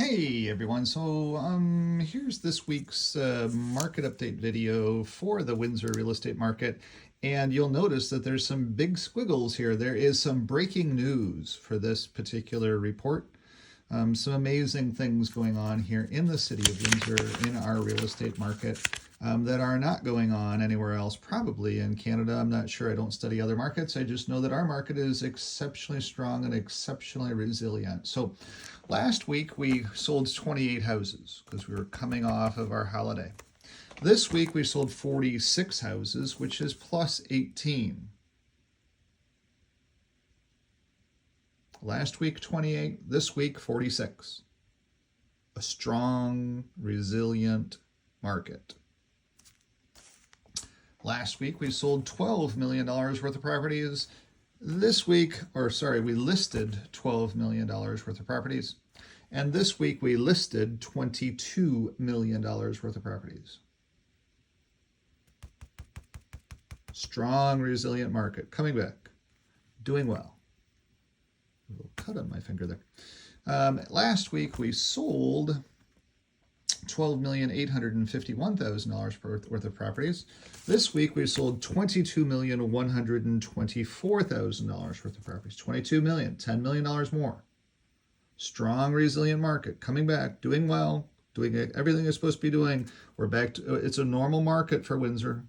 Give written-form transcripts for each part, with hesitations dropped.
Hey everyone, so here's this week's market update video for the Windsor real estate market, and you'll notice that there's some big squiggles here. There is some breaking news for this particular report. Some amazing things going on here in the city of Windsor in our real estate market that are not going on anywhere else, probably in Canada. I'm not sure. I don't study other markets. I just know that our market is exceptionally strong and exceptionally resilient. So last week we sold 28 houses because we were coming off of our holiday. This week we sold 46 houses, which is plus 18. Last week, 28. This week, 46. A strong, resilient market. Last week, we sold $12 million worth of properties. This week, we listed $12 million worth of properties. And this week, we listed $22 million worth of properties. Strong, resilient market. Coming back. Doing well. A little cut on my finger there. Last week we sold $12,851,000 worth of properties. This week we sold $22,124,000 worth of properties. $22 million, $10 million more. Strong, resilient market, coming back, doing well, doing everything it's supposed to be doing. We're back to it's a normal market for Windsor.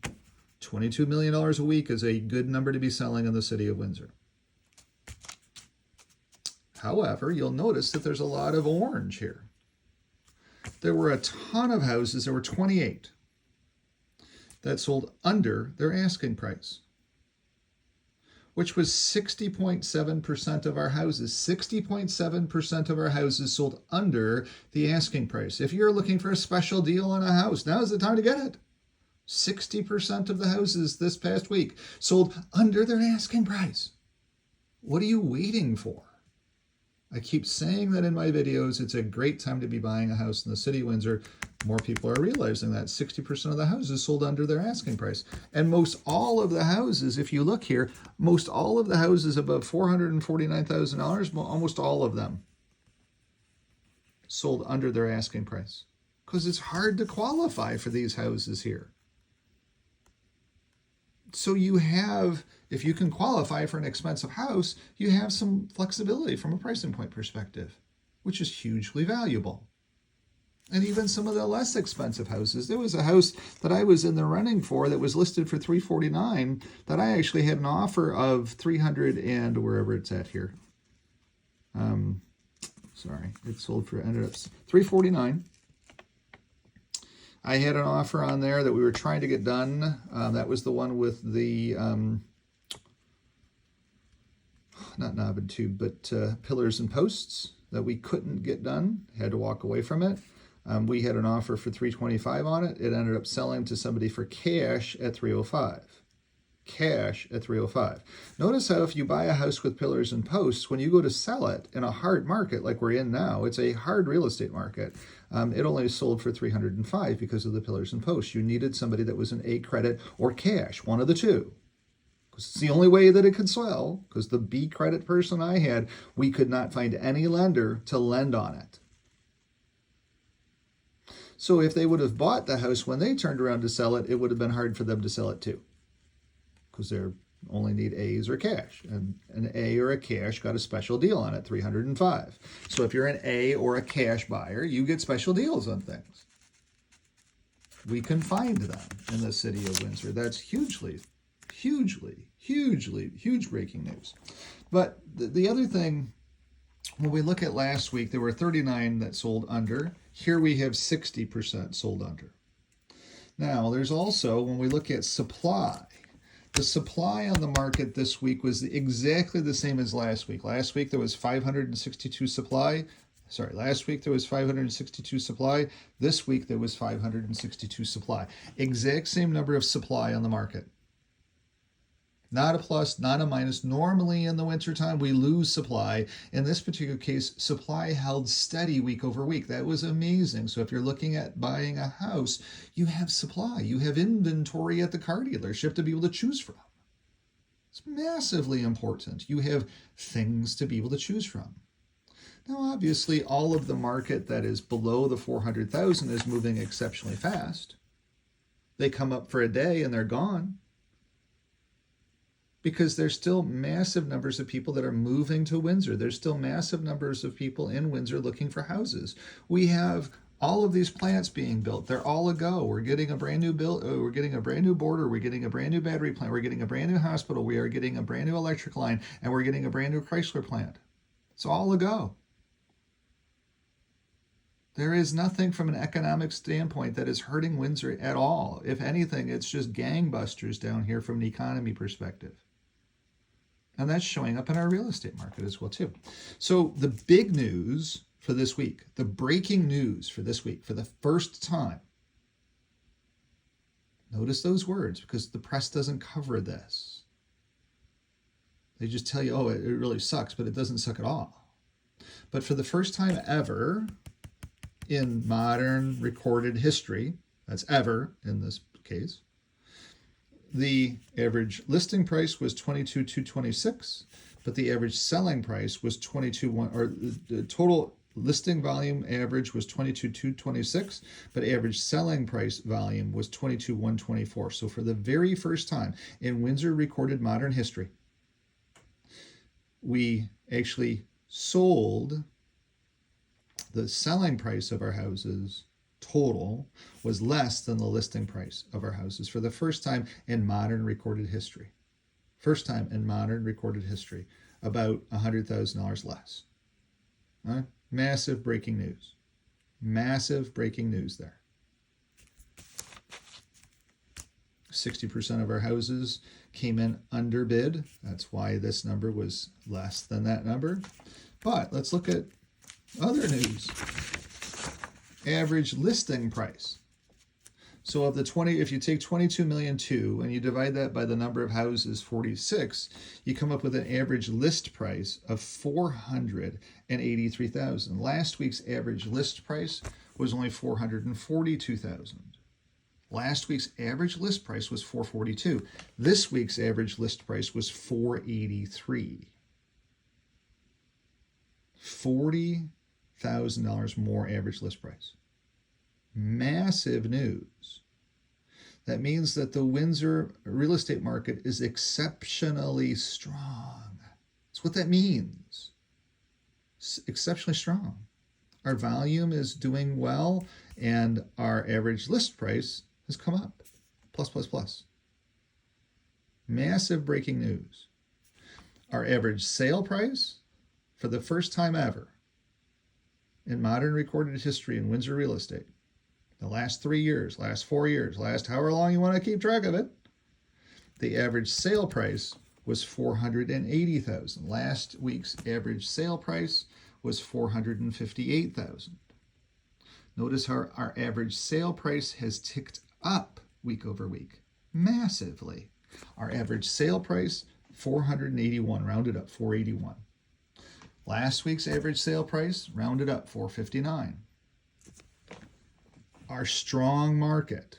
$22 million a week is a good number to be selling in the city of Windsor. However, you'll notice that there's a lot of orange here. There were a ton of houses, there were 28, that sold under their asking price, which was 60.7% of our houses. 60.7% of our houses sold under the asking price. If you're looking for a special deal on a house, now's the time to get it. 60% of the houses this past week sold under their asking price. What are you waiting for? I keep saying that in my videos. It's a great time to be buying a house in the city of Windsor. More people are realizing that 60% of the houses sold under their asking price. And most all of the houses, if you look here, most all of the houses above $449,000, almost all of them sold under their asking price. Because it's hard to qualify for these houses here. So you have, if you can qualify for an expensive house, you have some flexibility from a pricing point perspective, which is hugely valuable. And even some of the less expensive houses. There was a house that I was in the running for that was listed for $349 that I actually had an offer of $300 and wherever it's at here. It sold for, ended up $349. I had an offer on there that we were trying to get done. That was the one with the, not knob and tube, but pillars and posts that we couldn't get done. Had to walk away from it. We had an offer for $325 on it. It ended up selling to somebody for cash at $305. Cash at $305. Notice how if you buy a house with pillars and posts, when you go to sell it in a hard market like we're in now, it's a hard real estate market. It only sold for $305 because of the pillars and posts. You needed somebody that was an A credit or cash, one of the two. Because it's the only way that it could sell, because the B credit person I had, we could not find any lender to lend on it. So if they would have bought the house when they turned around to sell it, it would have been hard for them to sell it too. Because they only need A's or cash. And an A or a cash got a special deal on it, $305. So if you're an A or a cash buyer, you get special deals on things. We can find them in the city of Windsor. That's huge breaking news. But the other thing, when we look at last week, there were 39 that sold under. Here we have 60% sold under. Now, there's also, when we look at supply, the supply on the market this week was exactly the same as last week. Last week there was 562 supply. Last week there was 562 supply. This week there was 562 supply. Exact same number of supply on the market. Not a plus, not a minus. Normally in the wintertime, we lose supply. In this particular case, supply held steady week over week. That was amazing. So if you're looking at buying a house, you have supply. You have inventory at the car dealership to be able to choose from. It's massively important. You have things to be able to choose from. Now, obviously, all of the market that is below the 400,000 is moving exceptionally fast. They come up for a day and they're gone, because there's still massive numbers of people that are moving to Windsor. There's still massive numbers of people in Windsor looking for houses. We have all of these plants being built. They're all a go. We're getting a brand new we're getting a brand new border. We're getting a brand new battery plant. We're getting a brand new hospital. We are getting a brand new electric line, and we're getting a brand new Chrysler plant. It's all a go. There is nothing from an economic standpoint that is hurting Windsor at all. If anything, it's just gangbusters down here from an economy perspective. And that's showing up in our real estate market as well, too. So the big news for this week, the breaking news for this week, for the first time, notice those words, because the press doesn't cover this. They just tell you, oh, it really sucks, but it doesn't suck at all. But for the first time ever in modern recorded history, that's ever in this case, the average listing price was $22,226, but the average selling price was $22,100, or the total listing volume average was $22,226, but average selling price volume was $22,124. So for the very first time in Windsor recorded modern history, we actually sold the selling price of our houses total was less than the listing price of our houses for the first time in modern recorded history. First time in modern recorded history, about $100,000 less. Right? Massive breaking news. Massive breaking news there. 60% of our houses came in under bid. That's why this number was less than that number. But let's look at other news. Average listing price. So of the 20, if you take 22,000,002 and you divide that by the number of houses, 46, you come up with an average list price of $483,000. Last week's average list price was only $442,000. Last week's average list price was $442,000. This week's average list price was $483,000. $40,000 more average list price. Massive news. That means that the Windsor real estate market is exceptionally strong. That's what that means. It's exceptionally strong. Our volume is doing well, and our average list price has come up. Plus, plus, plus. Massive breaking news. Our average sale price, for the first time ever in modern recorded history in Windsor real estate, the last 3 years, last 4 years, last however long you want to keep track of it, the average sale price was $480,000. Last week's average sale price was $458,000. Notice how our average sale price has ticked up week over week, massively. Our average sale price, $481, rounded up, $481. Last week's average sale price, rounded up, $459. Our strong market,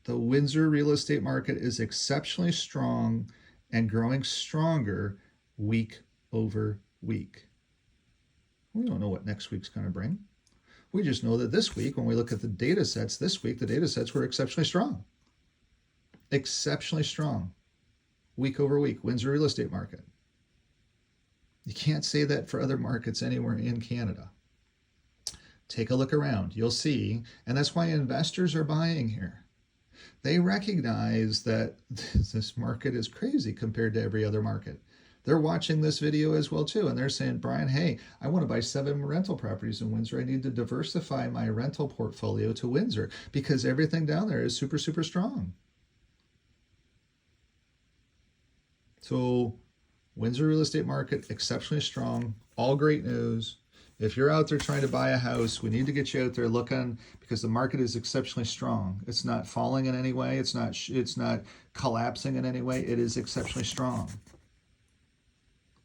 the Windsor real estate market, is exceptionally strong and growing stronger week over week. We don't know what next week's going to bring. We just know that this week, when we look at the data sets, this week the data sets were exceptionally strong. Exceptionally strong week over week, Windsor real estate market. You can't say that for other markets anywhere in Canada. Take a look around. You'll see, and that's why investors are buying here. They recognize that this market is crazy compared to every other market. They're watching this video as well too, and they're saying, Brian, hey, I want to buy 7 rental properties in Windsor. I need to diversify my rental portfolio to Windsor because everything down there is super, super strong. So Windsor real estate market, exceptionally strong, all great news. If you're out there trying to buy a house, we need to get you out there looking, because the market is exceptionally strong. It's not falling in any way. It's not collapsing in any way. It is exceptionally strong.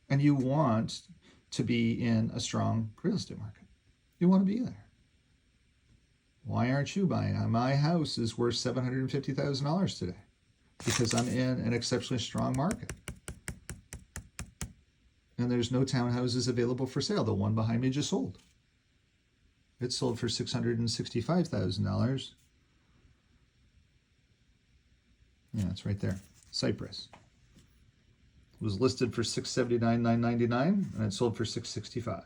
And you want to be in a strong real estate market. You want to be there. Why aren't you buying? My house is worth $750,000 today because I'm in an exceptionally strong market. And there's no townhouses available for sale. The one behind me just sold. It sold for $665,000. Yeah, it's right there. Cypress. It was listed for $679,999 and it sold for $665,000.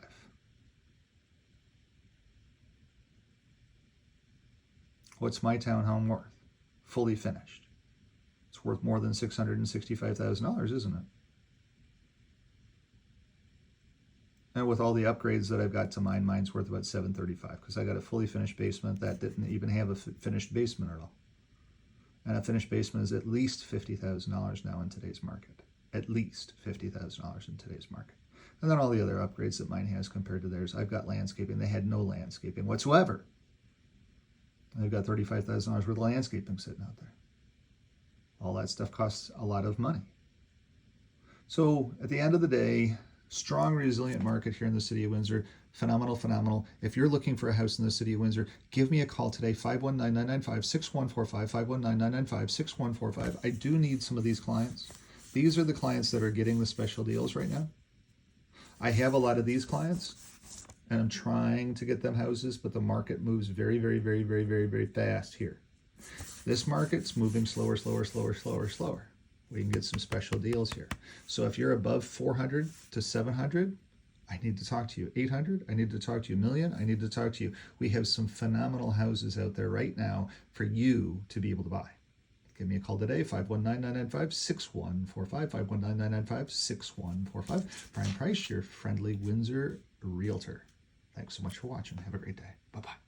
What's my townhome worth? Fully finished. It's worth more than $665,000, isn't it? And with all the upgrades that I've got to mine, mine's worth about $735,000 because I got a fully finished basement that didn't even have a finished basement at all. And a finished basement is at least $50,000 now in today's market. At least $50,000 in today's market. And then all the other upgrades that mine has compared to theirs. I've got landscaping. They had no landscaping whatsoever. They've got $35,000 worth of landscaping sitting out there. All that stuff costs a lot of money. So at the end of the day, strong, resilient market here in the city of Windsor. Phenomenal, phenomenal. If you're looking for a house in the city of Windsor, give me a call today, 519-995-6145, 519-995-6145. I do need some of these clients. These are the clients that are getting the special deals right now. I have a lot of these clients, and I'm trying to get them houses, but the market moves very, very, very, very, very, very fast here. This market's moving slower, slower, slower, slower, slower. We can get some special deals here. So if you're above 400 to 700, I need to talk to you. 800, I need to talk to you. 1,000,000, I need to talk to you. We have some phenomenal houses out there right now for you to be able to buy. Give me a call today, 519-995-6145, 519-995-6145. Brian Price, your friendly Windsor realtor. Thanks so much for watching. Have a great day. Bye-bye.